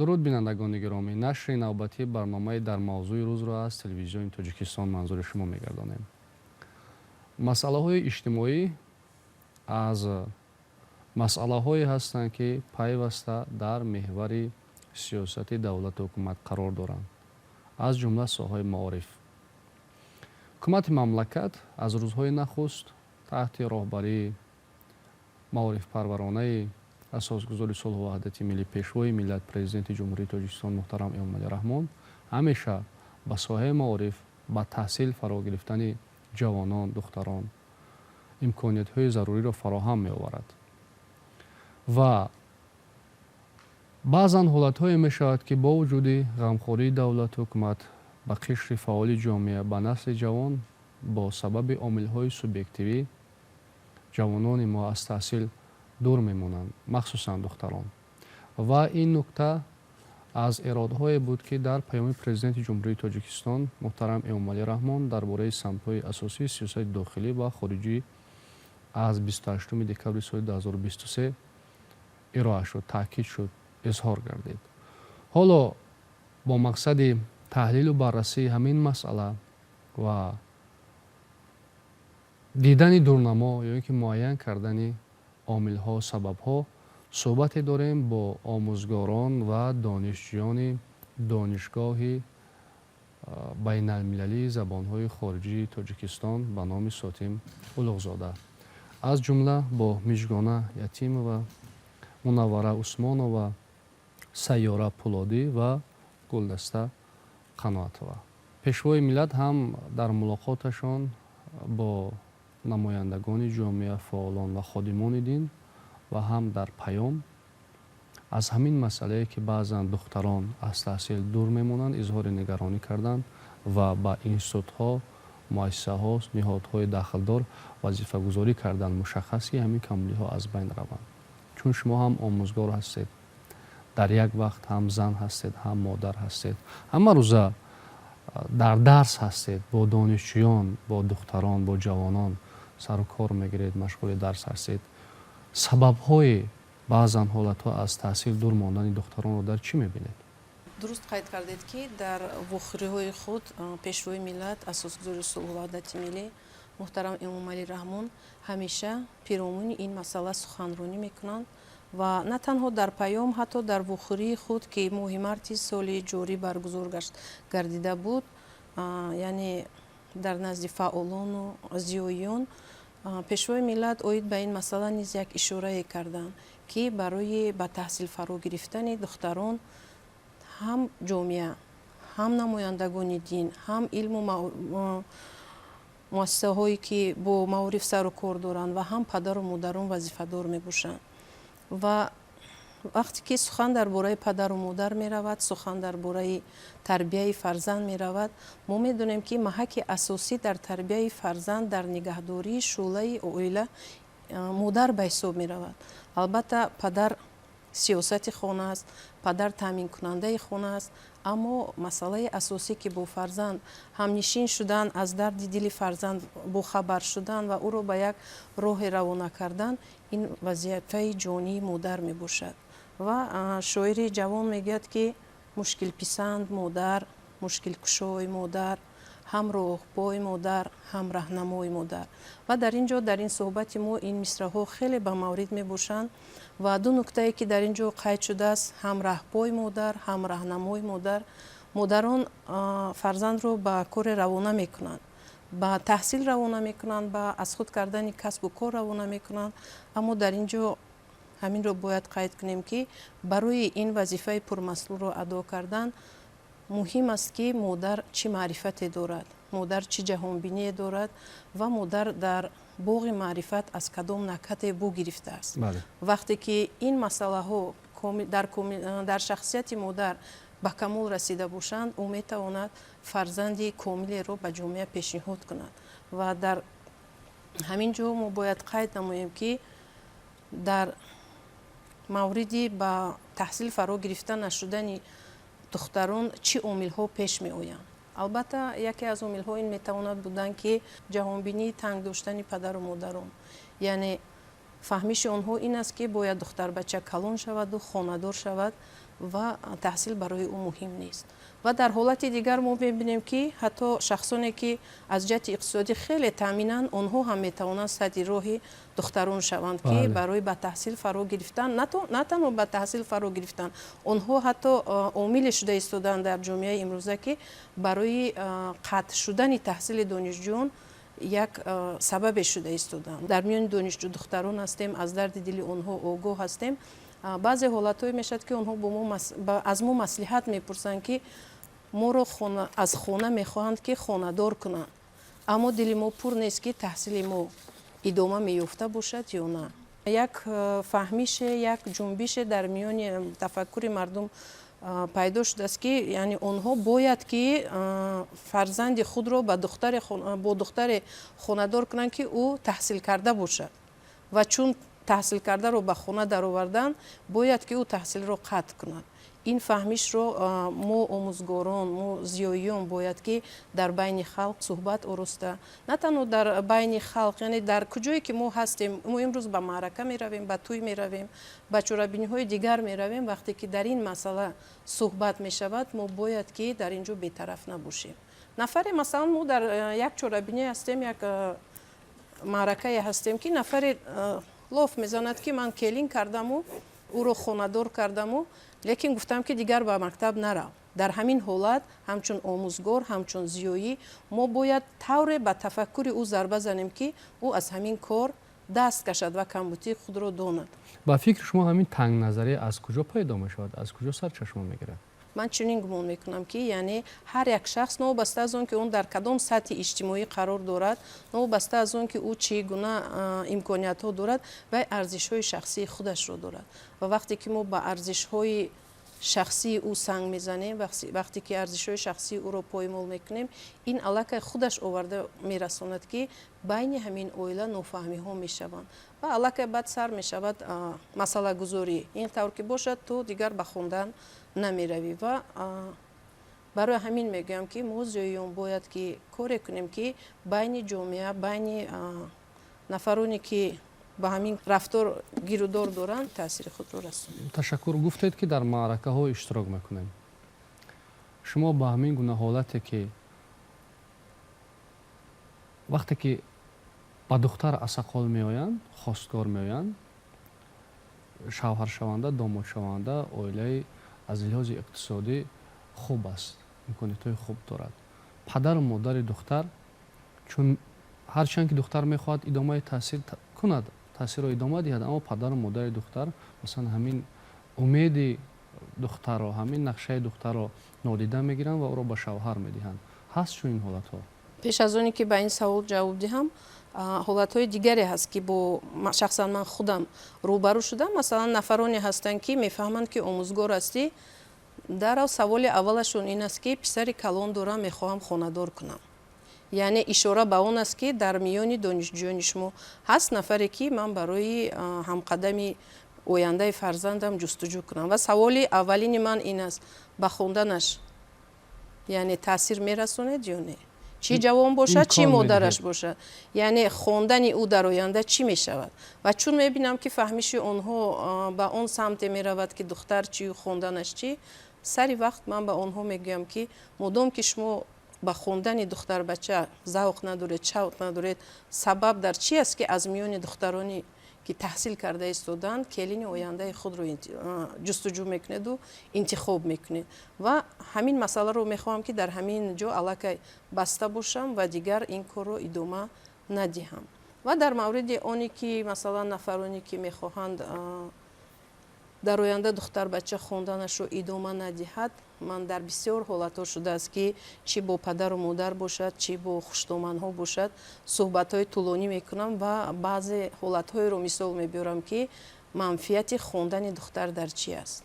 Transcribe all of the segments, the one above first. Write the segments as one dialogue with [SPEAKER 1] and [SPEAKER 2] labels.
[SPEAKER 1] дуруд бинандагони гиромӣ, нашри навбатии барномаи дар мавзӯи рӯзро аз телевизиони Тоҷикистон манзури шумо мегардонем. Масъалаҳои иҷтимоӣ аз масъалаҳое ҳастанд, ки пайваста дар меҳвари сиёсати давлату ҳукумат қарор доранд, аз ҷумла соҳаи маориф. ҳукумати мамлакат аз рӯзҳои нахуст таҳти роҳбарии маорифпарваронаи асосгузори сулҳу ваҳдати миллӣ, пешвои миллат, президенти ҷумҳурии Тоҷикистон муҳтарам Эмомалӣ Раҳмон ҳамеша ба соҳаи маориф, ба таҳсил фаро гирифтани ҷавонон, духтарон имкониятҳои заруриро фароҳам меоварад. ва баъзан ҳолатҳое мешавад, ки бо вуҷуди ғамхории давлату ҳукумат ба қишри фаъоли ҷомеа, ба насли ҷавон бо сабаби омилҳои субъективӣ ҷавонони мо аз таҳсил дур мемонанд, махсусан духтарон. Ва ин нукта аз иродҳое буд, ки дар паёми президенти ҷумҳурии Тоҷикистон муҳтарам Эмомалӣ Раҳмон дар бораи самтҳои асосии сиёсати дохилӣ ва хориҷӣ аз 28 декабри соли 2023 ироа шуд, таъкид шуд, изҳор гардид. ҳоло бо мақсади таҳлилу баррасии ҳамин масъала ва дидани дурнамо ё ин ки муайян кардани омилҳо, сабабҳо, суҳбате дорем бо омӯзгорон ва донишҷӯёни донишгоҳи байналмилалии забонҳои хориҷии Тоҷикистон ба номи Сотим Улуғзода, аз ҷумла бо Мижгона Ятимова, Мунаввара Усмонова, Сайёра Пулодӣ ва Гулдаста Қаноатова. Пешвои миллат ҳам дар мулоқоташон бо намояндагони ҷомеа, фаъолон ва ходимони дин ва ҳам дар паём аз ҳамин масъалае, ки баъзан духтарон аз таҳсил дур мемонанд, изҳори нигаронӣ карданд ва ба институтҳо, муассисаҳо, ниҳодҳои дахлдор вазифагузорӣ карданд, мушаххас ки ҳамин камолиҳо аз байн раванд. чун шумо ҳам омӯзгор ҳастед, дар як вақт ҳам зан ҳастед, ҳам модар ҳастед, ҳама рӯза дар дарс ҳастед, бо донишҷӯён, бо духтарон, бо ҷавонон сару кор мегиред, машғули дарс ҳастед. Сабабҳои баъзан ҳолатҳо аз таҳсил дур мондани духтаронро дар чӣ мебинед?
[SPEAKER 2] дуруст қайд кардед, ки дар вохӯриҳои худ пешвои миллат, асосгузори сулҳу ваҳдати миллӣ муҳтарам Эмомалӣ Раҳмон ҳамеша пиромӯни ин масъала суханронӣ мекунанд ва на танҳо дар паём, ҳатто дар вохӯрии худ, ки моҳи марти соли ҷорӣ баргузор гардида буд, яъне дар назди фаъолону зиёиён, пешвои миллат оид ба ин масъала низ як ишорае карданд, ки барои ба таҳсил фаро гирифтани духтарон ҳам ҷомеа, ҳам намояндагони дин, ҳам илму муассисаҳое, ки бо маориф сару кор доранд ва ҳам падару модарон вазифадор мебошанд. ва вақте ки сухан дар бораи падару модар меравад, сухан дар бораи тарбияи фарзанд меравад, мо медонем, ки маҳаки асосӣ дар тарбияи фарзанд, дар нигаҳдории шӯълаи оила модар ба ҳисоб меравад. албатта падар сиёсати хона аст, падар таъминкунандаи хона аст, аммо масъалаи асосӣ, ки бо фарзанд ҳамнишин шудан, аз дарди дили фарзанд бохабар шудан ва ӯро ба як роҳе равона кардан, ин вазифаи ҷонии модар мебошад. ва шоири ҷавон мегӯяд, ки мушкилписанд модар, мушкилкушои модар, ҳам роҳпои модар, ҳам раҳнамои модар. ва дар ин ҷо, дар ин суҳбати мо ин мисраҳо хеле ба маврид мебошанд ва ду нуктае, ки дар ин ҷо қайд шудааст, ҳам раҳпои модар, ҳам раҳнамои модар. модарон фарзандро ба коре равона мекунанд, ба таҳсил равона мекунанд, ба аз худ кардани касбу кор равона мекунанд, аммо дар ин ҷо ҳаминро бояд қайд кунем, ки барои ин вазифаи пурмасъулро адо кардан муҳим аст, ки модар чӣ маърифате дорад, модар чӣ ҷаҳонбиние дорад ва модар дар боғи маърифат аз кадом накате бу гирифтааст. вақте ки ин масъалаҳо дар шахсияти модар ба камол расида бошанд, ӯ метавонад фарзанди комилеро ба ҷомеа пешниҳод кунад. ва дар ҳамин ҷо мо бояд қайд намоем, ки дар мавриди ба таҳсил фаро гирифта нашудани духтарон чӣ омилҳо пеш меоянд. албатта яке аз омилҳо ин метавонад буданд, ки ҷаҳонбинии танг доштани падару модарон, яъне фаҳмиши онҳо ин аст, ки бояд духтарбача калон шаваду хонадор шавад ва таҳсил барои ӯ муҳим нест. ва дар ҳолати дигар мо мебинем ки ҳатто шахсоне ки аз ҷиҳати иқтисодӣ хеле таъминанд, онҳо ҳам метавонанд садди роҳи духтарон шаванд ки барои ба таҳсил фаро гирифтан, на танҳо ба таҳсил фаро гирифтан, онҳо ҳатто омиле шуда истоданд дар ҷомеаи имрӯза ки барои қатъ шудани таҳсили донишҷӯён як сабабе шуда истоданд. Дар миёни донишҷӯ духтарон ҳастем, аз дарди дили онҳо огоҳ ҳастем. баъзе ҳолатҳое мешавад ки онҳо аз мо маслиҳат мепурсанд ки моро аз хона мехоҳанд ки хонадор кунанд, аммо дили мо пур нест ки таҳсили мо идома меёфта бошад ё на. як фаҳмише, як ҷунбише дар миёни тафаккури мардум пайдо шудааст ки яъне онҳо бояд ки фарзанди худро бо духтаре хонадор кунанд ки ӯ таҳсилкарда бошад ва чун таҳсилкардаро ба хона даровардан бояд ки ӯ таҳсилро қатъ кунад. ин фаҳмишро мо омӯзгорон, мо зиёиён бояд ки дар байни халқ суҳбат ороста, на танҳо дар байни халқ, яъне дар куҷое ки мо ҳастем, мо имрӯз ба маърака меравем, ба тӯй меравем, ба чорабиниҳои дигар меравем. Вақте ки дар ин масъала суҳбат мешавад, мо бояд ки дар ин ҷо бетараф набошем. нафаре масалан мо дар як чорабиние ҳастем, як маъракае ҳастем ки нафаре лоф мезанад ки ман келин кардаму ӯро хонадор кардаму, лекин гуфтам ки дигар ба мактаб нарав. дар ҳамин ҳолат ҳамчун омӯзгор, ҳамчун зиёӣ мо бояд тавре ба тафаккури ӯ зарба занем ки ӯ аз ҳамин кор даст кашад ва камбутии худро донад.
[SPEAKER 1] ба фикри шумо ҳамин тангназарӣ аз куҷо пайдо мешавад, аз куҷо сарчашма мегирад?
[SPEAKER 2] ман чунин гумон мекунам ки яъне ҳар як шахс новобаста аз он ки он дар кадом сатҳи иҷтимоӣ қарор дорад, новобаста аз он ки ӯ чӣ гуна имкониятҳо дорад, вай арзишҳои шахсии худашро дорад. ва вақте ки мо ба арзишҳои шахсии ӯ санг мезанем, вақте ки арзишҳои шахсии ӯро поймол мекунем, ин аллакай худаш оварда мерасонад ки байни ҳамин оила нофаҳмиҳо мешаванд ва аллакай баъд сар мешавад масъалагузорӣ, ин тавр ки бошад ту дигар ба хондан намеравӣ. ва барои ҳамин мегӯям ки мо зиёиён бояд ки коре кунем ки байни ҷомеа, байни нафароне ки ба ҳамин рафтор гирӯдор доранд таъсири худро расонем.
[SPEAKER 1] Ташаккур. Гуфтед ки дар маъракаҳо иштирок мекунем. шумо ба ҳамин гуна ҳолате ки вақте ки ба духтар асақол меоянд, хостгор меоянд, шавҳаршаванда, домодшаванда, оилаи аз лиҳози иқтисодӣ хуб аст, имкониятҳои хуб дорад. Падару модари духтар, чун ҳарчанд ки духтар мехоҳад идомаи таҳсил кунад, таҳсилро идома диҳад, аммо падару модари духтар масалан ҳамин умеди духтарро, ҳамин нақшаи духтарро нодида мегиранд ва ӯро ба шавҳар медиҳанд. ҳаст чунин ҳолатҳо?
[SPEAKER 2] пеш аз оне ки ба ин савол ҷавоб диҳам, ҳолатҳои дигаре ҳаст ки бо шахсан ман худам рӯбарӯ шудам. Масалан нафароне ҳастанд ки мефаҳманд ки омӯзгор ҳастӣ, дарав саволи аввалашон ин аст ки писари калон дорам, мехоҳам хонадор кунам. яъне ишора ба он аст ки дар миёни донишҷӯёни шумо ҳаст нафаре ки ман барои ҳамқадами ояндаи фарзандам ҷустуҷӯ кунам. ва саволи аввалини ман ин аст, ба хонданаш яъне таъсир мерасонед ё не? чӣ ҷавон бошад, чӣ модараш бошад, яъне хондани ӯ дар оянда чӣ мешавад. ва чун мебинам ки фаҳмиши онҳо ба он самте меравад ки духтар чӣ, хонданаш чӣ, сари вақт ман ба онҳо мегӯям ки модом ки шумо ба хондани духтарбача завқ надоред, шавқ надоред, сабаб дар чӣ аст ки аз миёни духтарони ки таҳсил карда истоданд келини ояндаи худро ҷустуҷӯ мекунеду интихоб мекунед. ва ҳамин масъаларо мехоҳам ки дар ҳамин ҷо аллакай баста бошам ва дигар ин корро идома надиҳам. ва дар мавриди оне ки масалан нафароне ки мехоҳанд дар оянда духтарбача хонданашро идома надиҳад, ман дар бисёр ҳолатҳо шудааст ки чӣ бо падару модар бошад, чӣ бо хуштоманҳо бошад, суҳбатҳои тӯлонӣ мекунам ва баъзе ҳолатҳоеро мисол мебиёрам ки манфиати хондани духтар дар чӣ аст.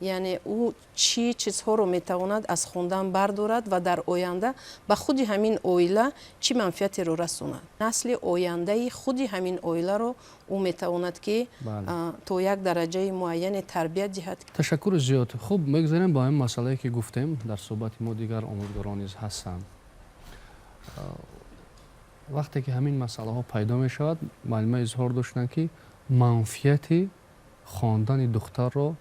[SPEAKER 2] яъне ӯ чӣ чизҳоро метавонад аз хондан бардорад ва дар оянда ба худи ҳамин оила чӣ манфиатеро расонад. насли ояндаи худи ҳамин оиларо ӯ метавонад ки то як дараҷаи муайяне тарбият диҳад.
[SPEAKER 1] Ташаккури зиёд. Хуб, мегзарем ба ҳамин масъалае ки гуфтем, дар суҳбати мо дигар омӯзгорон низ ҳастанд. вақте ки ҳамин масъалаҳо пайдо мешавад, маълима изҳор доштанд ки манфиати хондани духтарро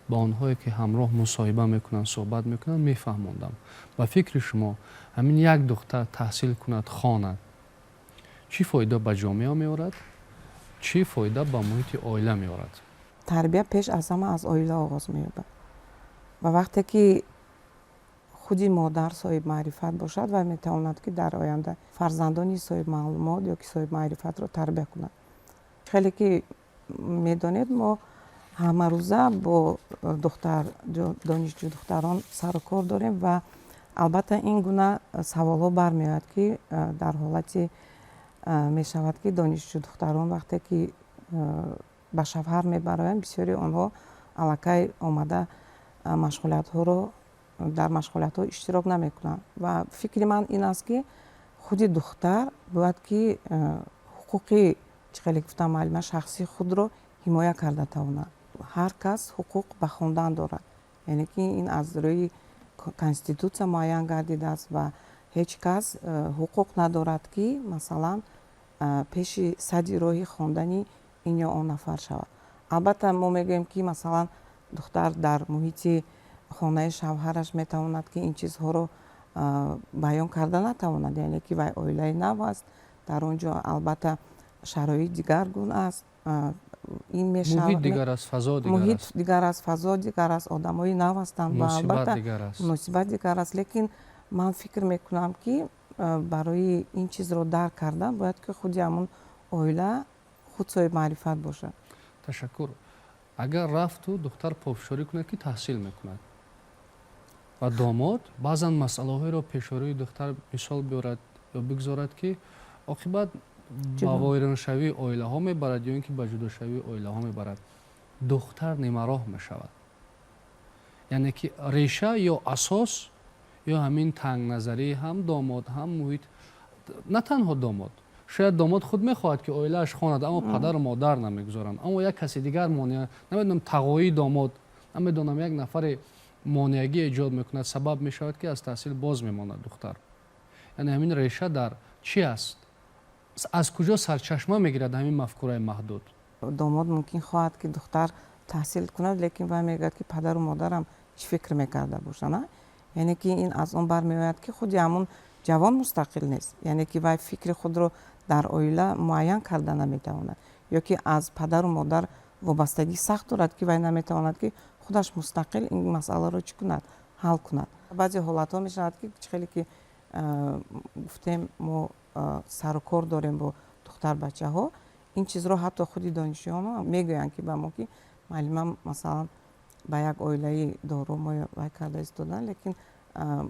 [SPEAKER 1] با آنهایی که همراه مصاحبه میکنند صحبت میکنند میفهموندم. با فکر شما همین یک دختر تحصیل کند خواند چی فایده به جامعه میآورد، چی فایده به محیط عائله میآورد؟
[SPEAKER 3] تربیت پیش از همه از عائله آغاز می‌یابد و وقتی که خودی مادر صاحب معرفت باشد و میتواند که در آینده فرزندانی صاحب معلومات یا که صاحب معرفت را تربیت کند. خیلی که میدانید ما همه روزه با دانشجو دختران سر و کار داریم و البته این گونه سوال ها برمیاد که در حالتی میشود که دانشجو دختران وقتی که به شوهر میبرند بسیاری آنها الکی آمده مشغولیت ها رو در مشغولیت ها اشتراک نمیکنند و فکر من این است که خود دختر باید که حقوقی چقدر گفتم معلومه شخصی خود رو حمایه کرده تواند. هر کس حقوق به خواندن دارد، یعنی که این از روی کنستیتوسیا معین گردیده است و هیچ کس حقوق ندارد که مثلا پیش صدی راهی خواندنی این یا آن نفر شود. البته ما میگیم که مثلا دختر در محیط خانه شوهرش میتواند که این چیزها رو بیان کرده نتواند، یعنی که وی عائله نو است، در اونجا البته شرایط دیگرگون است، این
[SPEAKER 1] محیط دیگر است، فضا دیگر
[SPEAKER 3] محیط
[SPEAKER 1] است،
[SPEAKER 3] دیگر است، فضا دیگر است، آدمای نو هستند و
[SPEAKER 1] مصیبت دیگر است.
[SPEAKER 3] مصیبت دیگر است. لیکن من فکر میکنم که برای این چیز رو درک کردن باید که خود همون عائله خود صاحب معرفت باشه.
[SPEAKER 1] تشکر. اگر رفت و دختر پافشاری کند که تحصیل میکند و داماد بعضا مسئله های را پیش روی دختر مثال بیارد یا بگذارد که عاقبت با ویران شوی عائله ها میبرد یا اینکه به جدا شوی عائله ها میبرد، دختر نیمراه میشود. یعنی که ریشه یا اساس یا همین تنگ نظری هم داماد هم محیط، نه تنها داماد، شاید داماد خود میخواهد که عائله‌اش خواند اما پدر و مادر نمیگذارند، اما یک کسی دیگر مانع، نمیدونم تقاضای داماد، نمیدونم یک نفر مانعگی ایجاد میکند، سبب میشود که از تحصیل باز میماند دختر. یعنی همین ریشه در چی است؟ از کجا سرچشمه میگیرد همین مفکوره محدود؟
[SPEAKER 3] داماد ممکن خواهد که دختر تحصیل کند، لیکن وی میگوید که پدر و مادرم چی فکر میکرده باشند. یعنی که این از اون برمیآید که خود همون جوان مستقل نیست، یعنی که وی فکر خود رو در عائله معین کرده نمیتواند یا که از پدر و مادر وابستگی سخت دارد که وی نمیتواند که خودش مستقل این مسئله رو چی کند، حل کند. بعضی حالت ها میشود که خیلی که گفتیم ما سر و کار داریم با دختر بچه ها، این چیز رو حتی خودی دانشجویان ها میگویند که به ما که معلومه مثلا به یک عائله دارو ما وی کرده ایستادن، لیکن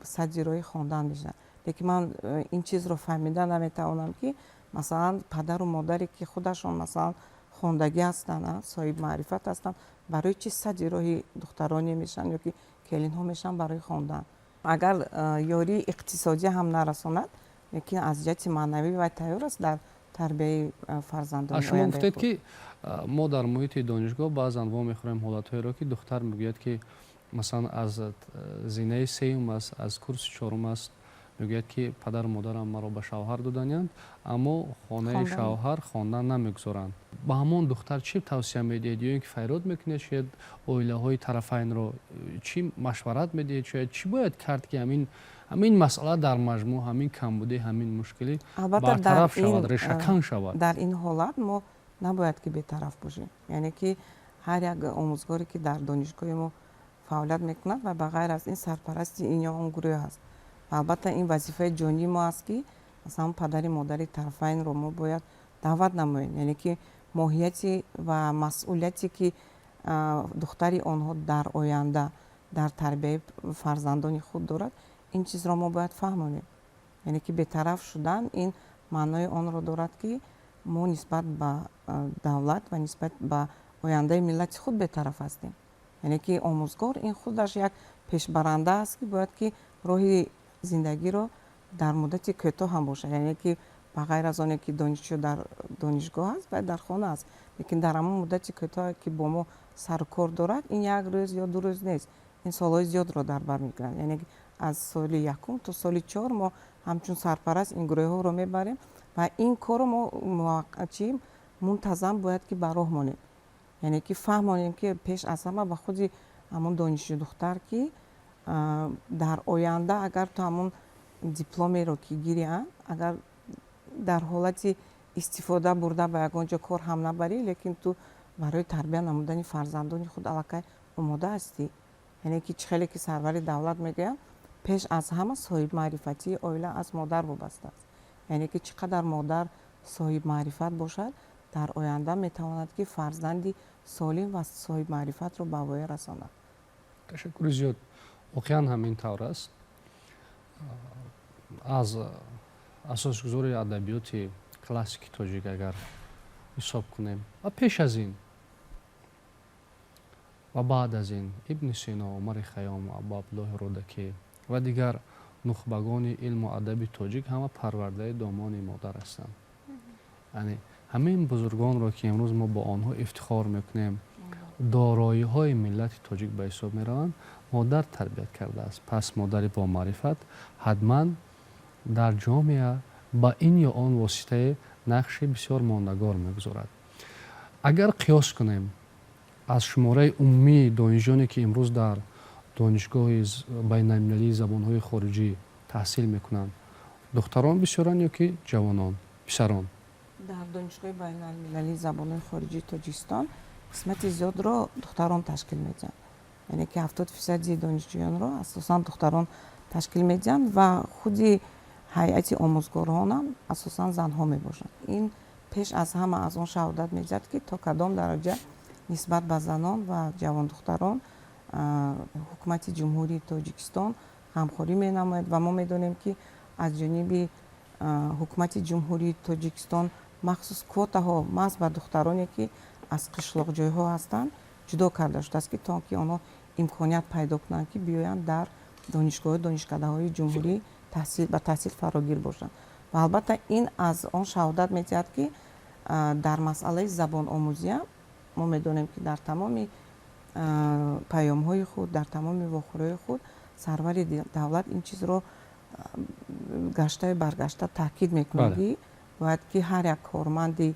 [SPEAKER 3] سجیرای خواندن میشن. لیکن من این چیز رو فهمیده نمیتوانم که مثلا پدر و مادری که خودشون مثلا خواندگی هستن، صاحب معرفت هستن، برای چی سجیرای دخترانی میشن یا که کلین ها میشن برای خواندن؟ اگر یاری اقتصادی هم نرساند، یکی از جهت معنوی و تیار است در تربیت فرزندان.
[SPEAKER 1] شما گفتید که ما در محیط دانشگاه بعضا وا میخوریم حالت‌هایی را که دختر میگوید که مثلا از زینه سیم است، از کورس چهارم است، میگوید که پدر و مادرم مرا به شوهر دادند اما خانه شوهر خواندن نمیگذارند. با همون دختر چی توصیه میدید؟ یا اینکه فریاد میکنید شاید عائله های طرفین رو چی مشورت میدید؟ شاید چی باید کرد که همین مسئله در مجموع، همین کمبودی، همین مشکلی برطرف شود، ریشه‌کن شود؟
[SPEAKER 3] در این حالت ما نباید که بی‌طرف باشیم، یعنی که هر یک آموزگاری که در دانشگاه ما فعالیت میکند و بغیر از این سرپرستی این یا اون گروه هست. البته این وظیفه جانی ما است که مثلا پدری مادری طرفین رو ما باید دعوت نماییم، یعنی که ماهیتی و مسئولیتی که دختری آنها در آینده در تربیت فرزندان خود دارد، این چیز را ما باید فهمانیم. یعنی که بی‌طرف شدن این معنای آن را دارد که ما نسبت به دولت و نسبت به آینده ملت خود بی‌طرف هستیم. یعنی که آموزگار این خودش یک پیشبرنده است که باید که راه زندگی رو در مدت کوتاه هم باشه، یعنی که بغیر از آنه که دانشجو در دانشگاه است و در خانه است، لیکن در همون مدت کوتاه که با ما سر کار دارد، این یک روز یا دو روز نیست، این سالهای زیاد را در بر میگیرد. یعنی از سال یکم تا سال 4 ما همچون سرپرست این گروه ها رو میبریم و این کار ما منتظم باید که به راه مانیم، یعنی که فهمانیم که پیش از همه به خود ҳамон донишҷӯ духтар ки дар оянда агар ту ҳамон дипломеро ки гириянд агар дар ҳолати истифода бурда ба ягон ҷо кор ҳам набарӣ, лекин ту барои тарбия намудани фарзандони худ аллакай омода ҳастӣ. яъне ки чӣ хеле ки сарвари давлат мегӯянд, пеш аз ҳама соҳибмаърифатии оила аз модар вобаста аст. яъне ки чӣ қадар модар соҳибмаърифат бошад, дар оянда метавонад ки фарзанди солим ва соҳибмаърифатро ба воя расонад.
[SPEAKER 1] ташаккури зиёд. воқеан ҳамин тавр аст. аз асосгузори адабиёти классики тоҷик агар ҳисоб кунем ва пеш аз ин ва баъд аз ин ибни сино, умари хаём, абу абдуллоҳи рӯдакӣ ва дигар нухбагони илму адаби тоҷик ҳама парвардаи домони модар ҳастанд. яъне ҳамин бузургонро ки имрӯз мо бо онҳо ифтихор мекунем, дороиҳои миллати тоҷик ба ҳисоб мераванд, модар тарбият кардааст. пас модари бомаърифат ҳатман дар ҷомеа ба ин ё он воситае нақши бисёр мондагор мегузорад. агар қиёс кунем аз шумораи умумии донишҷӯёне ки имрӯз дар донишгоҳи байналмилалии забонҳои хориҷӣ таҳсил мекунанд, духтарон бисёранд ё ки ҷавонон, писарон?
[SPEAKER 3] дар донишгоҳи байналмилалии забонҳои хориҷии тоҷикистон қисмати зиёдро духтарон ташкил медиҳанд. яъне ки 70% донишҷӯёнро асосан духтарон ташкил медиҳанд ва худи ҳайати омӯзгорон ҳам асосан занҳо мебошанд. ин пеш аз ҳама аз он шаҳодат медиҳад ки то кадом дараҷа нисбат ба занон ва ҷавондухтарон ҳукумати ҷумҳурии тоҷикистон ғамхорӣ менамояд ва мо медонем ки аз ҷониби ҳукумати ҷумҳурии тоҷикистон махсус квотаҳо маҳз ба духтароне ки аз қишлоқҷойҳо ҳастанд ҷудо карда шудааст ки то ки онҳо имконият пайдо кунанд ки биёянд дар донишгоҳҳо донишкадаҳои ҷумҳурӣ ба таҳсил фарогир бошанд. ва албатта ин аз он шаҳодат медиҳад ки дар масъалаи забономӯзӣ ҳам мо медонем ки дар тамоми паёмҳои худ, дар тамоми вохӯриҳои худ сарвари давлат ин чизро гаштаю баргашта таъкид мекунад ки бояд ки ҳар як корманди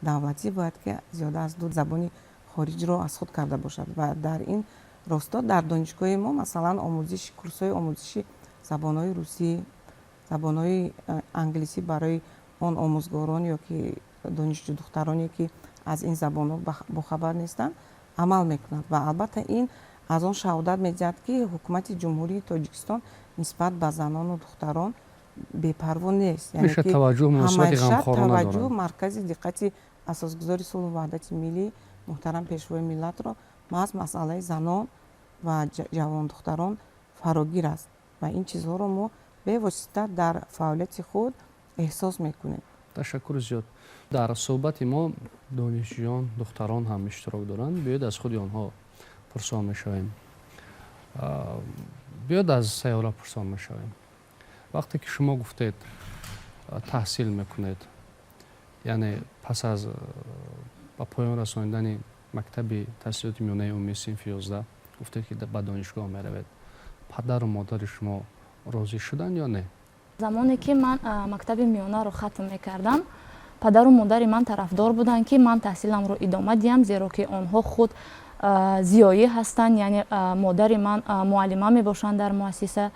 [SPEAKER 3] давлатӣ бояд ки зиёда аз 2 забони хориҷро аз худ карда бошад. ва дар ин росто дар донишгоҳи мо масалан курсҳои омӯзиши забонҳои русӣ, забонҳои англисӣ барои он омӯзгорон ё ки донишҷӯ духтароне ки аз ин забонҳо бохабар нестанд амал мекунад. ва албатта ин аз он шаҳодат медиҳад ки ҳукумати ҷумҳурии тоҷикистон нисбат ба занону духтарон бепарво нест.
[SPEAKER 1] ҳамеша таваҷҷӯҳ
[SPEAKER 3] маркази диққати асосгузори сулҳу ваҳдати миллӣ муҳтарам пешвои миллатро маҳз масъалаи занон ва ҷавондухтарон фарогир аст ва ин чизҳоро мо бевосита дар фаъолияти худ эҳсос мекунем.
[SPEAKER 1] ташаккури зиёд. дар суҳбати мо донишҷӯён духтарон ҳам иштирок доранд. биёед аз худи онҳо пурсон мешавем. биёед аз сайёра пурсон мешавем. вақте ки шумо гуфтед таҳсил мекунед, яъне пас аз ба поён расонидани мактаби таҳсилоти миёнаи умумии синфи 11 гуфтед ки ба донишгоҳ меравед. падару модари шумо розӣ шуданд ё не?
[SPEAKER 4] замоне ки ман мактаби миёнаро хатм мекардам, падару модари ман тарафдор буданд ки ман таҳсиламро идома диҳам, зеро ки онҳо худ зиёӣ ҳастанд, яъне модари ман муаллима мебошанд дар муассиса,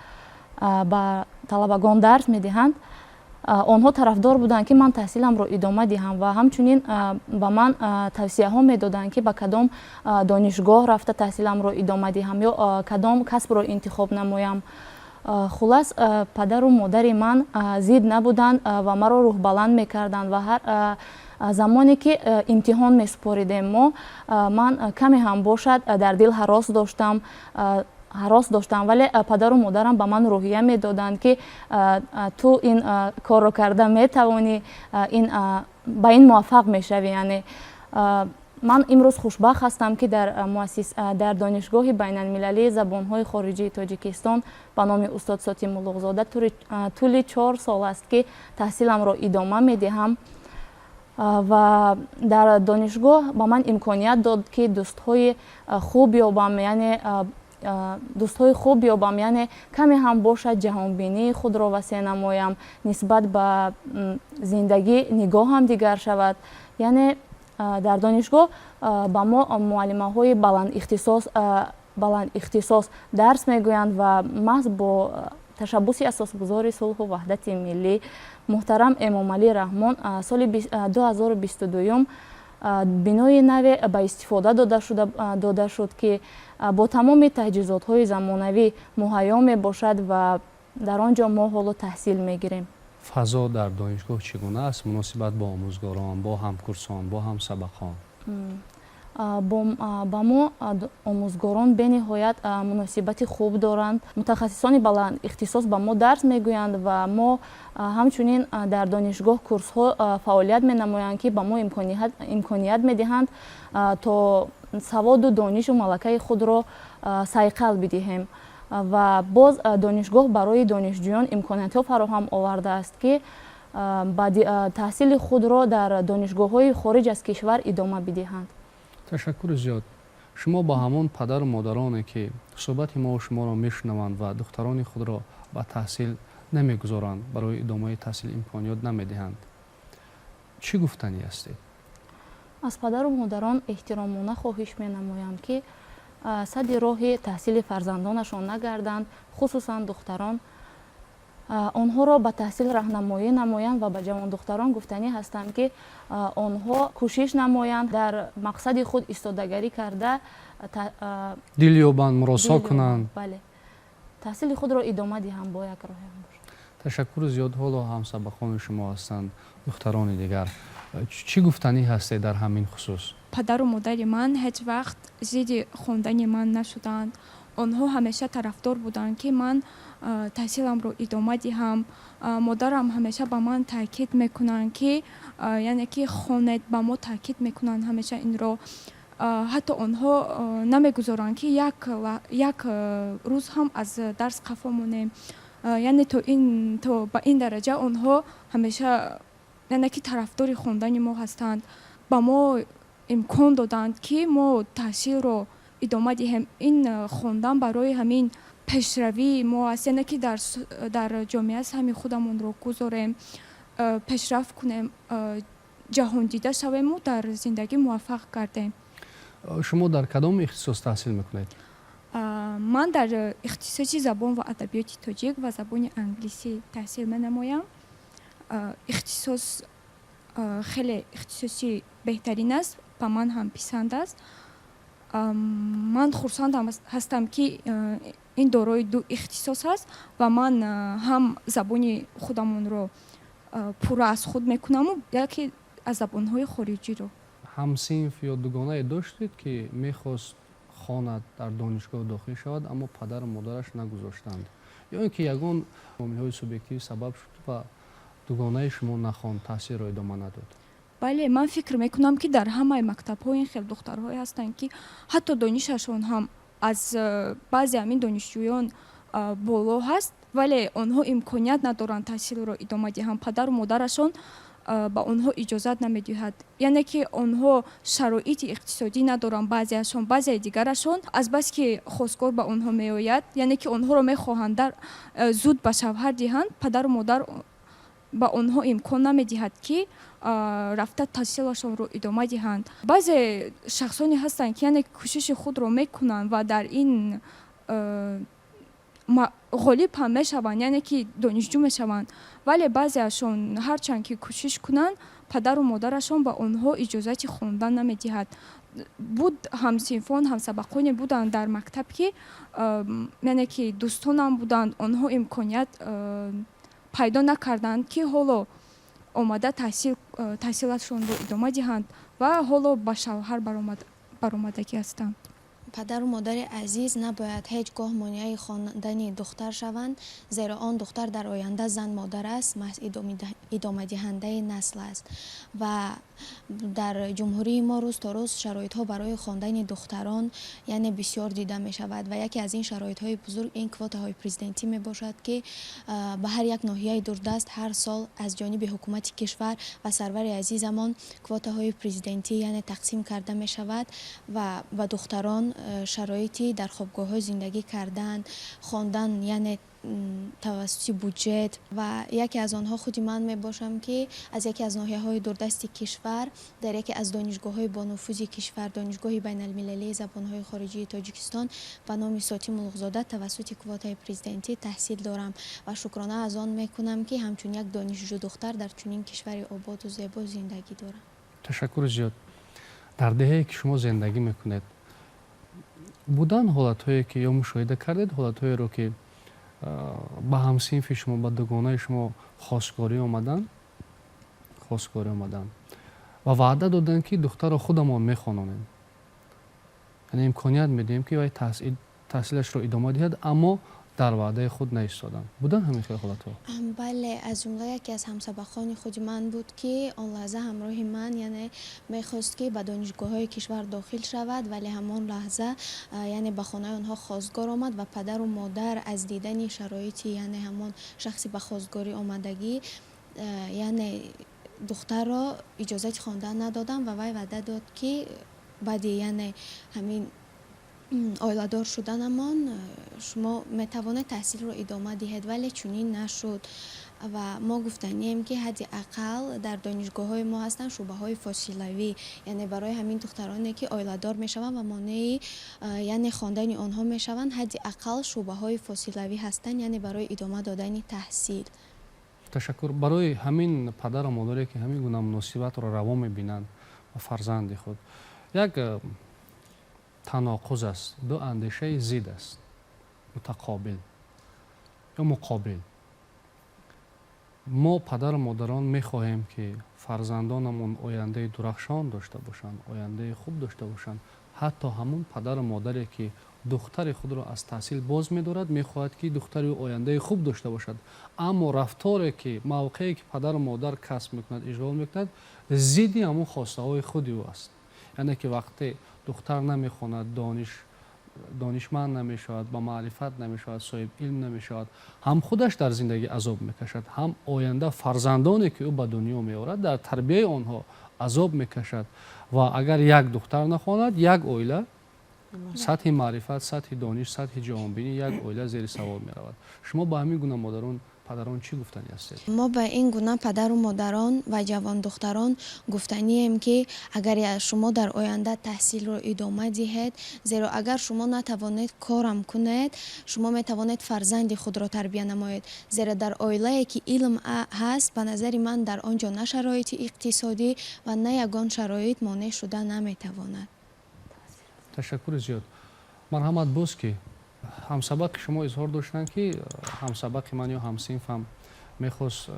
[SPEAKER 4] ба талабагон дарс медиҳанд. онҳо тарафдор буданд ки ман таҳсиламро идома диҳам ва ҳамчунин ба ман тавсияҳо медоданд ки ба кадом донишгоҳ рафта таҳсиламро идома диҳам ё кадом касбро интихоб намоям. хулас падару модари ман зид набуданд ва маро рӯҳбаланд мекарданд ва ҳар замоне ки имтиҳон месупоридем мо, ман каме ҳам бошад дар дил ҳарос доштам, вале падару модарам ба ман роҳия медоданд ки ту ин корро карда метавонӣ, ба ин муваффақ мешавӣ. яъне ман имрӯз хушбахт ҳастам ки дар донишгоҳи байналмилалии забонҳои хориҷии тоҷикистон ба номи устод Сотим Улуғзода тӯли 4 сол аст ки таҳсиламро идома медиҳам ва дар донишгоҳ ба ман имконият дод ки дӯстҳои хуб ёбам, яъне каме ҳам бошад ҷаҳонбинии худро васеъ намоям, нисбат ба зиндагӣ нигоҳам дигар шавад. яъне дар донишгоҳ ба мо муаллимаҳои баландихтисос баланд ихтисос дарс мегӯянд ва маҳз бо ташаббуси асосгузори сулҳу ваҳдати миллӣ муҳтарам Эмомалӣ Раҳмон соли 2022 бинои наве ба истифода дода шуд ки бо тамоми таҷҳизотҳои замонавӣ муҳайё мебошад ва дар он ҷо мо ҳоло таҳсил мегирем.
[SPEAKER 1] фазо дар донишгоҳ чӣ гуна аст муносибат бо омӯзгорон, бо ҳамкурсон, бо ҳамсабақон?
[SPEAKER 4] ба мо омӯзгорон бениҳоят муносибати хуб доранд. Мутахассисони баланд ихтисос ба мо дарс мегӯянд ва мо ҳамчунин дар донишгоҳ курсҳо фаъолият менамоянд ки ба мо имконият медиҳанд то саводу донишу малакаи худро сайқал бидиҳем. Ва боз донишгоҳ барои донишҷӯён имкониятҳо фароҳам овардааст ки ба таҳсили худро дар донишгоҳҳои хориҷ аз кишвар идома бидиҳанд.
[SPEAKER 1] ташаккури зиёд. шумо ба ҳамон падару модароне ки суҳбати мо шуморо мешунаванд ва духтарони худро ба таҳсил намегузоранд, барои идомаи таҳсил имконият намедиҳанд, чӣ гуфтанӣ ҳастед?
[SPEAKER 4] аз падару модарон эҳтиромона хоҳиш менамоям ки садди роҳи таҳсили фарзандонашон нагарданд, хусусан духтарон. онҳоро ба таҳсил раҳнамоӣ намоянд ва ба ҷавондухтарон гуфтанӣ ҳастанд ки онҳо кӯшиш намоянд дар мақсади худ истодагарӣ карда
[SPEAKER 1] дил ёбанд, муросо кунанд.
[SPEAKER 4] бале, таҳсили худро идома диҳанд бо як роҳ бошад.
[SPEAKER 1] ташаккури зиёд. ҳоло ҳамсабақони шумо ҳастанд, духтарони дигар. чӣ гуфтанӣ ҳастед дар ҳамин хусус?
[SPEAKER 5] падару модари ман ҳеҷ вақт зидди хондани ман нашуданд. онҳо ҳамеша тарафдор буданд ки ман таҳсиламро идома диҳам. модарам ҳамеша ба ман таъкид мекунанд ки яъне ки хонед, ба мо таъкид мекунанд ҳамеша инро. ҳатто онҳо намегузоранд ки як рӯз ҳам аз дарс қафо монем. яъне то ба ин дараҷа онҳо ҳамеша яъне ки тарафдори хондани мо ҳастанд. ба мо имкон доданд ки мо таҳсилро идома диҳем. ин хондан барои ҳамин пешравии мо аст, яъне ки дар ҷомеа сами худамонро гузорем, пешрафт кунем, ҷаҳондида шавему дар зиндагӣ муваффақ гардем.
[SPEAKER 1] шумо дар кадом ихтисос таҳсил мекунед?
[SPEAKER 5] ман дар ихтисоси забон ва адабиёти тоҷик ва забони англисӣ таҳсил менамоям. ихтисос хеле ихтисоси беҳтарин аст, ба ман ҳам писанд аст. ман хурсанд ҳастам ки ин дорои ду ихтисос аст ва ман ҳам забони худамонро пурра аз худ мекунаму яке аз забонҳои хориҷиро.
[SPEAKER 1] ҳамсинф ё дугонае доштед ки мехост хонад дар донишгоҳ дохил шавад, аммо падару модараш нагузоштанд? ё ин ки ягон омилҳои субъективӣ сабаб шуд ва дугонаи шумо нахонд, таҳсилро идома надод?
[SPEAKER 5] бале, ман фикр мекунам ки дар ҳамаи мактабҳо ин хел духтарҳое ҳастанд ки ҳатто донишашон ҳам аз баъзе ҳамин донишҷӯён боло ҳаст, вале онҳо имконият надоранд таҳсилро идома диҳанд. падару модарашон ба онҳо иҷозат намедиҳад, яъне ки онҳо шароити иқтисодӣ надоранд. баъзеашон, баъзеи дигарашон аз бас ки хостгор ба онҳо меояд, яъне ки онҳоро мехоҳанд зуд ба шавҳар диҳанд, падару модар ба онҳо имкон намедиҳад ки рафта таҳсилашонро идома диҳанд. баъзе шахсоне ҳастанд ки яъне кӯшиши худро мекунанд ва дар ин ғолиб ҳам мешаванд, яъне ки донишҷӯ мешаванд, вале баъзеашон ҳарчанд ки кӯшиш кунанд, падару модарашон ба онҳо иҷозати хондан намедиҳад. буд ҳамсинфон, ҳамсабақоне буданд дар мактаб ки яъне ки дӯстонам буданд, онҳо имконият пайдо накарданд ки ҳоло омада таҳсилашонро идома диҳанд ва ҳоло ба шавҳар баромадагӣ ҳастанд.
[SPEAKER 6] падару модари азиз набояд ҳеҷ гоҳ монеаи хондани духтар шаванд, зеро он духтар дар оянда зан модар аст, маҳз идомадиҳандаи насл аст. ва дар ҷумҳурии мо рӯз то рӯз шароитҳо барои хондани духтарон яъне бисёр дида мешавад ва яке аз ин шароитҳои бузург ин квотаҳои президентӣ мебошад ки ба ҳар як ноҳияи дурдаст ҳар сол аз ҷониби ҳукумати кишвар ва сарвари азизамон квотаҳои президентӣ яъне тақсим карда мешавад ва ба духтарон шароити дар хобгоҳҳо зиндагӣ кардан, хондан, яъне тавассути буҷет ва яке аз онҳо худи ман мебошам, ки аз яке аз ноҳияҳои дурдасти кишвар дар яке аз донишгоҳҳои бонуфузи кишвар, донишгоҳи байналмилалии забонҳои хориҷии Тоҷикистон ба номи Сотим Улуғзода тавассути квотаи президентӣ таҳсил дорам ва шукрона аз он мекунам, ки ҳамчун як донишҷӯ духтар дар чунин кишвари ободу зебо зиндагӣ дорам.
[SPEAKER 1] ташаккури зиёд. дар деҳае ки шумо зиндагӣ мекунед, будан ҳолатҳое ки ё мушоҳида кардед ҳолатҳоеро ки ба ҳамсинфи шумо, ба дугонаи шумо хостгорӣ омадан ва ваъда доданд, ки духтарро худамон мехононем, яъне имконият медиҳем, ки вай таҳсилашро идома диҳад, аммо дар ваъдаи худ наистоданд. Будан ҳамин хел ҳолатҳо?
[SPEAKER 6] бале, аз ҷумла яке аз ҳамсабақони худи ман буд, ки он лаҳза ҳамроҳи ман, яъне мехост, ки ба донишгоҳҳои кишвар дохил шавад, вале ҳамон лаҳза яъне ба хонаи онҳо хостгор омад ва падару модар аз дидани шароити, яъне ҳамон шахси ба хостгорӣ омадагӣ, яъне духтарро иҷозати хондан надоданд ва вай ваъда дод, ки баъди яъне ҳамин ойладор шуданамон шумо метавонед таҳсилро идома диҳед, вале чунин нашуд ва мо гуфтанием, ки ҳадди ақал дар донишгоҳҳои мо ҳастанд шӯъбаҳои фосилавӣ, яъне барои ҳамин духтароне, ки ойладор мешаванд ва монеи яъне хондани онҳо мешаванд, ҳадди ақал шӯъбаҳои фосилавӣ ҳастанд, яъне барои идома додани таҳсил.
[SPEAKER 1] ташаккур. барои ҳамин падару модаре, ки ҳамин гуна муносибатро раво мебинанд ба фарзанди худ, як таноқуз аст, ду андешаи зид аст, мутақобил ё муқобил. мо падару модарон мехоҳем, ки фарзандонамон ояндаи дурахшон дошта бошанд, ояндаи хуб дошта бошанд. ҳатто ҳамон падару модаре, ки духтари худро аз таҳсил боз медорад, мехоҳад, ки духтари ӯ ояндаи хуб дошта бошад, аммо рафторе, ки мавқее, ки падару модар касб мекунад, иҷрол мекунад, зидди ҳамон хостаҳои худи ӯ аст. яъне ки вақте духтар намехонад, донишманд намешавад, ба маърифат намешавад, соҳиб илм намешавад, ҳам худаш дар зиндагӣ азоб мекашад, ҳам оянда фарзандоне, ки ӯ ба дунё меорад, дар тарбияи онҳо азоб мекашад. ва агар як духтар нахонад, як оила сатҳи маърифат, сатҳи дониш, сатҳи ҷаҳонбинӣ, як оила зери савол меравад. шумо ба ҳамин гуна падарон чӣ гуфтанӣ ҳастед?
[SPEAKER 6] мо ба ин гуна падару модарон ва ҷавондухтарон гуфтанием, ки агар шумо дар оянда таҳсилро идома диҳед, зеро агар шумо натавонед корам кунед, шумо метавонед фарзанди худро тарбия намоед, зеро дар оилае ки илм ҳаст, ба назари ман дар он ҷо на шароити иқтисодӣ ва на ягон шароит монеъ шуда наметавонад.
[SPEAKER 1] ташаккури зиёд. марҳамат буз, ки ҳамсабақи шумо изҳор доштанд, ки ҳамсабақи ман ё ҳамсинфам мехост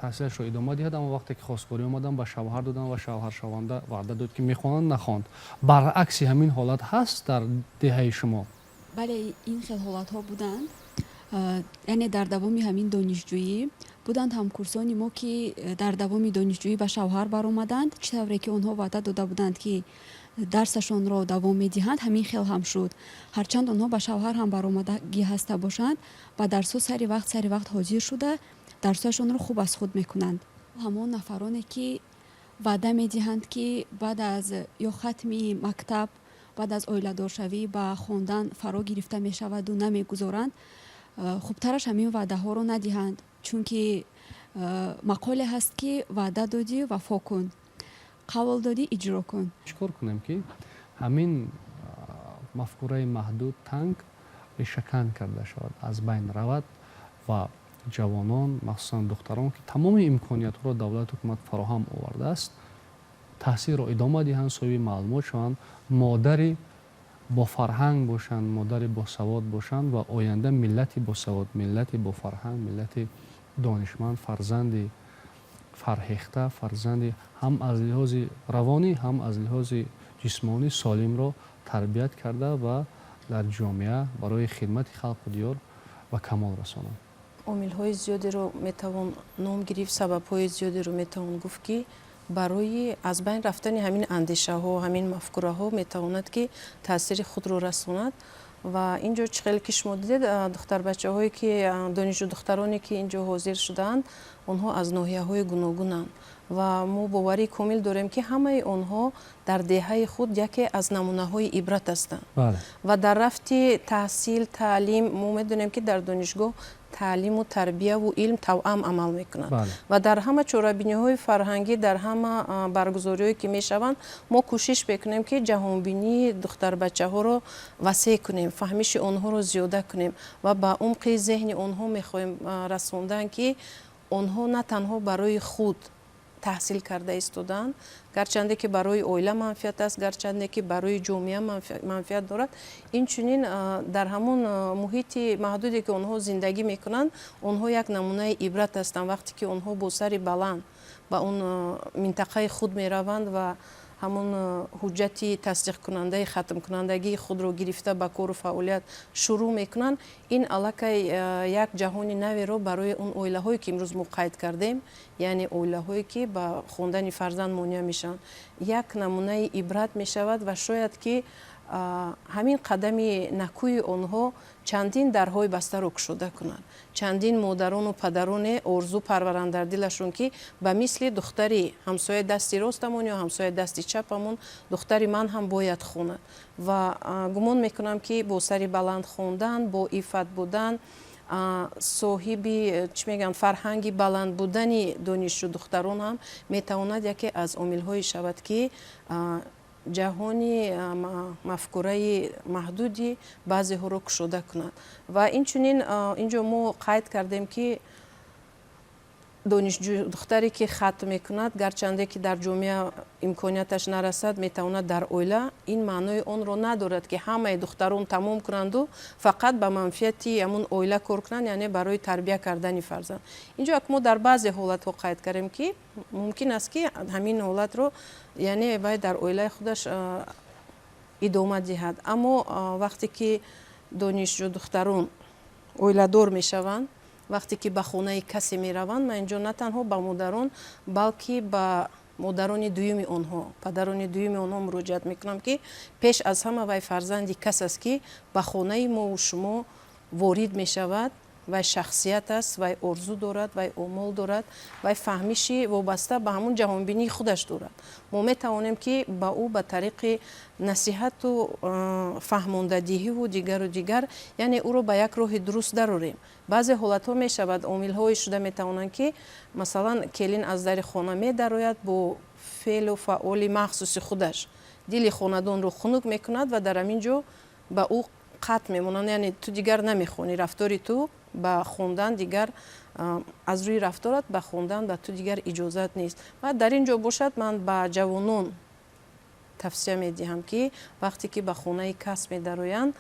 [SPEAKER 1] таҳсилашро идома диҳад, аммо вақте ки хостгорӣ омадам, ба шавҳар додам ва шавҳаршаванда ваъда дод, ки мехонанд, нахонд. баръакси ҳамин ҳолат ҳаст дар деҳаи шумо?
[SPEAKER 7] бале, ин хел ҳолатҳо буданд. яъне дар давоми ҳамин донишҷӯӣ буданд ҳамкурсони мо, ки дар давоми донишҷӯӣ ба шавҳар баромаданд, чӣ тавре ки онҳо ваъда дода буданд, ки дарсашонро давом медиҳанд. ҳамин хел ҳам шуд. ҳарчанд онҳо ба шавҳар ҳам баромадагӣ ҳаста бошанд, ба дарсҳо сари вақт ҳозир шуда дарсҳояшонро хуб аз худ мекунанд. ҳамон нафароне ки ваъда медиҳанд, ки баъд аз ё хатми мактаб, баъд аз ойладоршавӣ ба хондан фаро гирифта мешаваду намегузоранд, хубтараш ҳамин ваъдаҳоро надиҳанд, чунки мақоле ҳаст, ки ваъда додӣ вафо кун, қавл додӣ иҷро кун.
[SPEAKER 1] чӣ кор кунем, ки ҳамин мафкураи маҳдуд танг ришакан карда шавад, аз байн равад ва ҷавонон, махсусан духтарон, ки тамоми имкониятҳоро давлат ҳукумат фароҳам овардааст, таҳсилро идома диҳанд, соҳиби маълумот шаванд, модари бофарҳанг бошанд, модари босавод бошанд ва оянда миллати босавод, миллати бофарҳанг, миллати донишманд, фарзанди фарҳехта, фарзанди ҳам аз лиҳози равонӣ, ҳам аз лиҳози ҷисмонӣ солимро тарбият карда ва дар ҷомеа барои хидмати халқу диёр ба камол расонанд.
[SPEAKER 2] омилҳои зиёдеро метавон ном гирифт, сабабҳои зиёдеро метавон гуфт, ки барои аз байн рафтани ҳамин андешаҳо, ҳамин мафкураҳо метавонад, ки таъсири худро расонад. ва ин ҷо чӣ хеле ки шумо дидед, духтарбачаҳое, ки донишҷӯ духтароне, ки ин ҷо ҳозир шудаанд, онҳо аз ноҳияҳои гуногунанд ва мо боварии комил дорем ки ҳамаи онҳо дар деҳаи худ яке аз намунаҳои ибрат ҳастанд. Ва дар рафти таҳсил, таълим мо медонем ки дар донишгоҳ таълиму тарбияву илм тавъам амал мекунад. Ва дар ҳама чорабиниҳои фарҳангӣ, дар ҳама баргузориҳое ки мешаванд, мо кӯшиш мекунем ки ҷаҳонбинии духтарбачаҳоро васеъ кунем, фаҳмиши онҳоро зиёда кунем ва ба умқи зеҳни онҳо мехоҳем расондан ки онҳо на танҳо барои худ таҳсил карда истоданд, гарчанде ки барои оила манфиат аст, гарчанде ки барои ҷомеа манфиат дорад, инчунин дар ҳамон муҳити маҳдуде ки онҳо зиндагӣ мекунанд, онҳо як намунаи ибрат ҳастанд. Вақте ки онҳо бо сари баланд ба он минтақаи худ мераванд ва ҳамон ҳуҷҷати тасдиқкунандаи хатмкунандагии худро гирифта ба кору фаъолият шурӯъ мекунанд, ин аллакай як ҷаҳони наверо барои он оилаҳое ки имрӯз мо қайд кардем, яъне оилаҳое ки ба хондани фарзанд монеа мешаванд, як намунаи ибрат мешавад ва шояд ки ҳамин қадами накӯи онҳо чандин дарҳои бастаро кушода кунад. Чандин модарону падароне орзу парваранд дар дилашон ки ба мисли духтари ҳамсояи дасти ростамон ё ҳамсояи дасти чапамон духтари ман ҳам бояд хонад. Ва гумон мекунам ки бо сари баланд хондан, бо иффат будан, соҳиби чӣ мегӯянд фарҳанги баланд будани донишҷӯ духтарон ҳам метавонад яке аз омилҳое шавад ки ҷаҳони мафкураи маҳдуди баъзеҳоро кушода кунад. Ва инчунин инҷо мо қайд кардем ки донишҷӯ духтаре ки хатм мекунад, гарчанде ки дар ҷомеа имконияташ нарасад, метавонад дар оила, ин маънои онро надорад ки ҳамаи духтарон тамом кунанду фақат ба манфиати ҳамун оила кор кунанд, яъне барои тарбия кардани фарзанд. Инҷо як мо дар баъзе ҳолатҳо қайд кардем ки мумкин аст ки ҳамин ҳолатро яъне вай дар оилаи худаш идома диҳад. Аммо вақте ки донишҷӯ духтарон оиладор мешаванд, вақте ки ба хонаи касе мераванд, ман инҷо на танҳо ба модарон, балки ба модарони дуюми онҳо, падарони дуюми онҳо муроҷиат мекунам ки пеш аз ҳама вай фарзанди кас аст ки ба хонаи мову шумо ворид мешавад. Вай шахсият аст, вай орзу дорад, вай омол дорад, вай фаҳмиши вобаста ба ҳамун ҷаҳонбинии худаш дорад. Мо метавонем ки ба ӯ ба тариқи насиҳату фаҳмондадиҳиву дигару дигар, яъне ӯро ба як роҳи дуруст дарорем. баъзе ҳолатҳо мешавад, омилҳое шуда метавонанд ки масалан келин аз дари хона медарояд бо феълу фаъоли махсуси худаш, дили хонадонро хунук мекунад ва дар ҳамин ҷо ба ӯ қатъ мемонанд, яъне ту дигар намехонӣ, рафтори ту ба хондан дигар аз рӯи рафторат ба хондан ба ту дигар иҷозат нест. ва дар ин ҷо бошад, ман ба ҷавонон тавсия медиҳам ки вақте ки ба хонаи кас медароянд,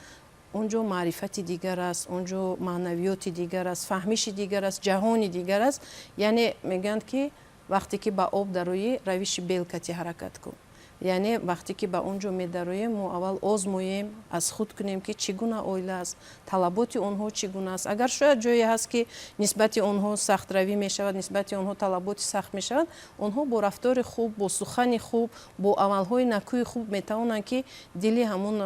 [SPEAKER 2] онҷо маърифати дигар аст, онҷо маънавиёти дигар аст, фаҳмиши дигар аст, ҷаҳони дигар аст. Яъне мегӯянд ки вақте ки ба об дароӣ, равиши белкати ҳаракат кун. яъне вақте ки ба он ҷо медароем, мо аввал озмоем, аз худ кунем ки чӣ гуна оила аст, талаботи онҳо чӣ гуна аст. Агар шояд ҷое ҳаст ки нисбати онҳо сахтравӣ мешавад, нисбати онҳо талаботи сахт мешавад, онҳо бо рафтори хуб, бо сухани хуб, бо амалҳои накӯи хуб метавонанд ки дили ҳамун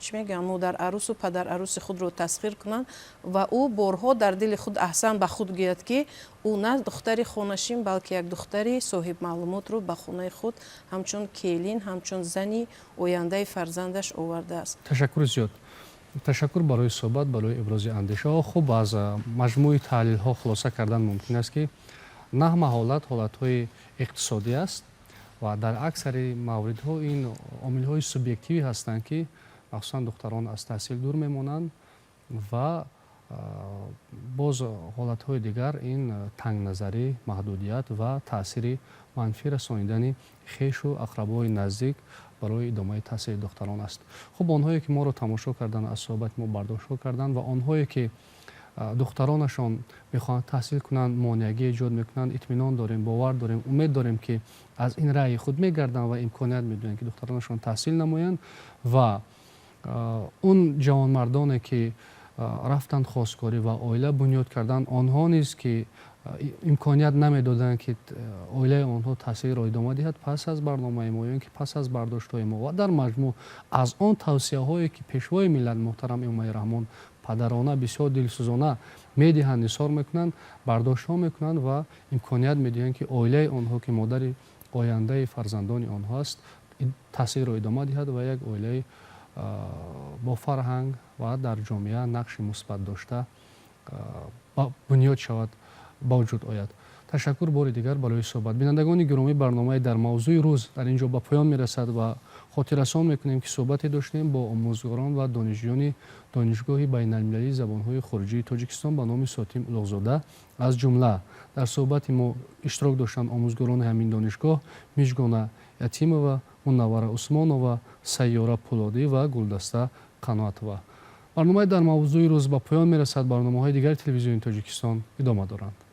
[SPEAKER 2] чӣ мегӯянд модарарӯсу падарарӯси худро тасхир кунанд ва ӯ борҳо дар дили худ аҳсан ба худ гӯяд ки ӯ на духтари хонашин, балки як духтари соҳибмаълумотро ба хонаи худ ҳамчун келин, ҳамчун зани ояндаи фарзандаш овардааст.
[SPEAKER 1] Ташаккур зиёд. Ташаккур барои суҳбат, барои ибрози андешаҳо. Хуб, аз маҷмӯи таҳлилҳо хулоса кардан мумкин аст ки на ҳама ҳолат ҳолатҳои иқтисодӣ аст ва дар аксари мавридҳо ин омилҳои субъективӣ ҳастанд ки махсусан духтарон аз таҳсил дур мемонанд ва боз ҳолатҳои дигар ин тангназарӣ, маҳдудият ва таъсири манфӣ расонидани хешу ақрабои наздик барои идомаи таҳсили духтарон аст. Хуб, онҳое ки моро тамошо карданд, аз суҳбати мо бардошт карданд ва онҳое ки духтаронашон мехоҳанд таҳсил кунанд, монеагӣ эҷод мекунанд, итминон дорем, бовар дорем, умед дорем ки аз ин раъи худ мегарданд ва имконият медиҳанд ки духтаронашон таҳсил намоянд ва он ҷавонмардоне ки рафтанд хостгорӣ ва оила бунёд карданд, онҳо низ ки имконият намедоданд ки оилаи онҳо таҳсилро идома диҳад, пас аз барномаи мо ё ки пас аз бардоштҳои мо ва дар маҷмӯъ аз он тавсияҳое ки пешвои миллат муҳтарам Эмомали Раҳмон падарона бисёр дилсӯзона медиҳанд, нисор мекунанд, бардоштҳо мекунанд ва имконият медиҳанд, ки оилаи онҳо, ки модари ояндаи фарзандони онҳо аст, таъсирро идома диҳад ва як оилаи бо фарҳанг ва дар ҷомеа нақши мусбат дошта бунёд шавад, ба вуҷуд ояд. ташаккур бори дигар барои суҳбат. Бинандагони гиромӣ, барномаи дар мавзӯи рӯз дар ин ҷо ба поён мерасад ва хотиррасон мекунем, ки суҳбате доштем бо омӯзгорон ва донишҷӯёни донишгоҳи байналмилалии забонҳои хориҷии Тоҷикистон ба номи Сотим Улуғзода. Аз ҷумла дар суҳбати мо иштирок доштанд омӯзгорони ҳамин донишгоҳ Мижгона Ятимова, Мунаввара Усмонова, Сайёра Пулодӣ ва Гулдаста Қаноатова. барномаи дар мавзӯи рӯз ба поён мерасад. барномаҳои дигари телевизиони Тоҷикистон идома доранд.